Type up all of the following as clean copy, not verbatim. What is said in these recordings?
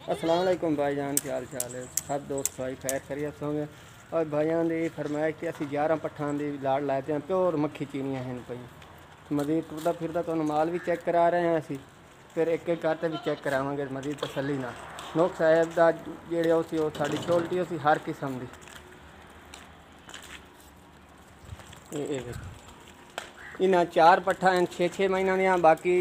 अस्सलाम वालेकुम भाईजान, क्या हाल चाल है? सब दोस्त भाई खैर खैरियत होंगे। और भाईजान की फरमाइश कि असी 11 पट्ठां की लाड़ लाते हैं, प्योर मक्खी चीनियां हैं पई। मजीद टुरदा फिरदा तो माल भी चेक करा रहे हैं असी, फिर एक एक करते भी चेक करावांगे मजीद तसल्ली ना। नोक साहब का जेड़े उसी वो साड़ी शोल्टी उसी हर किस्म की। इन्हें 4 पट्ठा 6-6 महीनों दियाँ, बाकी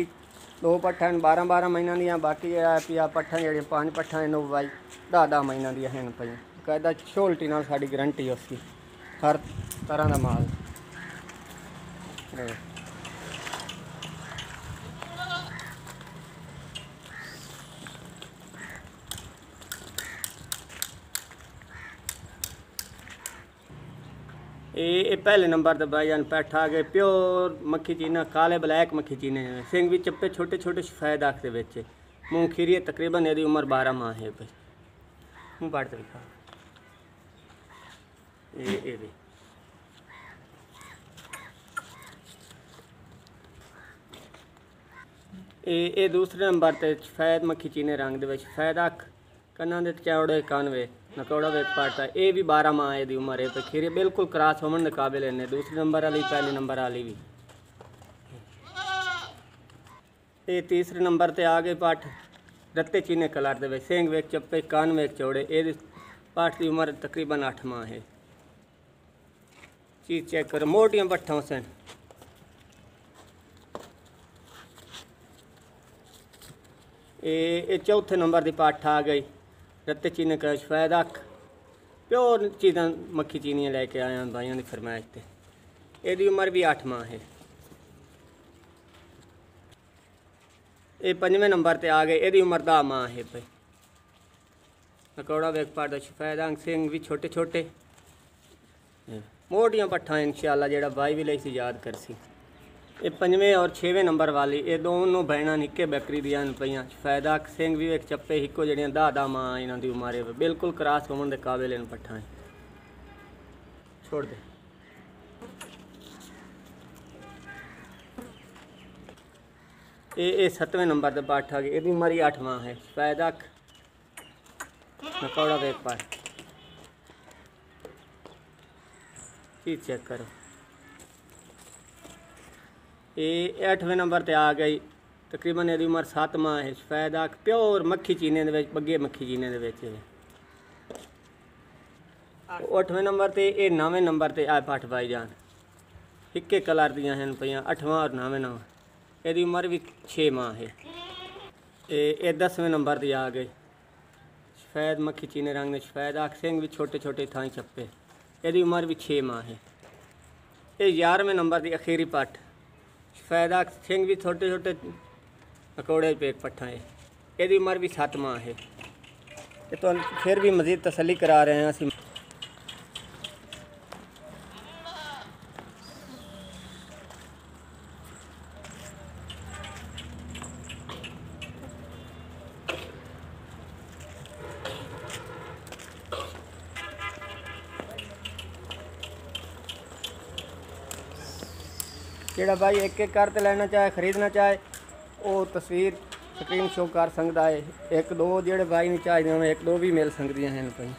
2 पट्ठा 12-12 महीनों दियाँ, बाकी पिया पट्ठा जी 5 पट्ठा हैं वाई 10-10 महीनों दियाँ हैं पई। कहता शोल्टी नाल साड़ी गारंटी उसकी हर तरह का माल। ये पहले नंबर तो भाईजान पैठा आ गए प्योर मक्खी चीना, काले ब्लैक मक्खी चीने हैं। सिंह भी चप्पे छोटे छोटे सफेद आख के बेचे। मूँग खीरी तकरीबन यदि उम्र 12 माह है भाई। मुँह पाड़ दिखा ये भी ये दूसरे नंबर ते सफेद मक्खी चीने रंग दे सफेद अख कन्ना दे चौड़े कान वे नकौड़ा वेक पाटा। ये भी 12 माह की उम्र है। खीरे बिल्कुल क्रॉस होने के काबिल है। दूसरे नंबर वाली पहले नंबर वाली भी। ये तीसरे नंबर ते आ गए पाठ रत्ते चीने कलर दे सिंह वेक चप्पे कान वेक चौड़े। ये पाठ की उम्र तकरीबन 8 माह है। चीज़ चेक करो मोटियां पट्ठा सन। ये चौथे नंबर की पाठ आ गई रत्ते चीने का सफेद अख प्योर चीज़ा मक्खी चीनियाँ लैके आया भाइयों की फरमाइश से। यदी उम्र भी 8 माह है। ये 5वें नंबर पर आ गए। यदी उम्र 10 माह है भाई। नकौड़ा वेक पाट सफेद अंग सिंह भी छोटे छोटे मोटियां पट्ठा इंशाल्लाह जेड़ा भाई भी लई सी याद कर सी। ये 5वें और 6वें नंबर वाली ये दोनों बहना निक्के बकरी दियां पईयां सफेदा सिंह भी एक चप्पे हिको जड़ियां 10-10 माह इन्हों की उम्र है। बिल्कुल क्रॉस होने के काबिल इन पट्ठा है। छोड़ दे। ये 7वें नंबर पर पाठ आ गई। यदी उम्र ही 8 माह है। सफेद अख नकौड़ा वेक पाठ। चीज़ चेक करो। ये 8वें नंबर पर आ गई। तकरीबन यदि उम्र 7 माह है। सफेद अख प्योर मक्खी चीने बगे मक्खी चीने 8वें नंबर पर। ये 9वें नंबर पर आ पाठ भाईजान हिक्के कलर दियाँ हैं पईयां 8वां और 9वें नंबर। यदि उम्र भी 6 माह है। ये 10वें नंबर पर आ गई सफेद मक्खी चीने रंग में सफेद अख सिंह भी छोटे छोटे थाई चप्पे। यदि उम्र भी 6 माह है। ये 11वें नंबर की अखीरी पाठ सफेद अख सिंह भी छोटे छोटे नकौड़े पेक पट्ठा है। यदि उम्र भी 7 माह है। ये तो फिर भी मज़ीद तसल्ली करा रहे हैं असी। जेड़ा भाई एक एक करते लेना चाहे खरीदना चाहे वो तस्वीर स्क्रीन शो कर सकता है। 1-2 जेड़े भाई नहीं चाहिए 1-2 भी मिल सकती हैं भाई।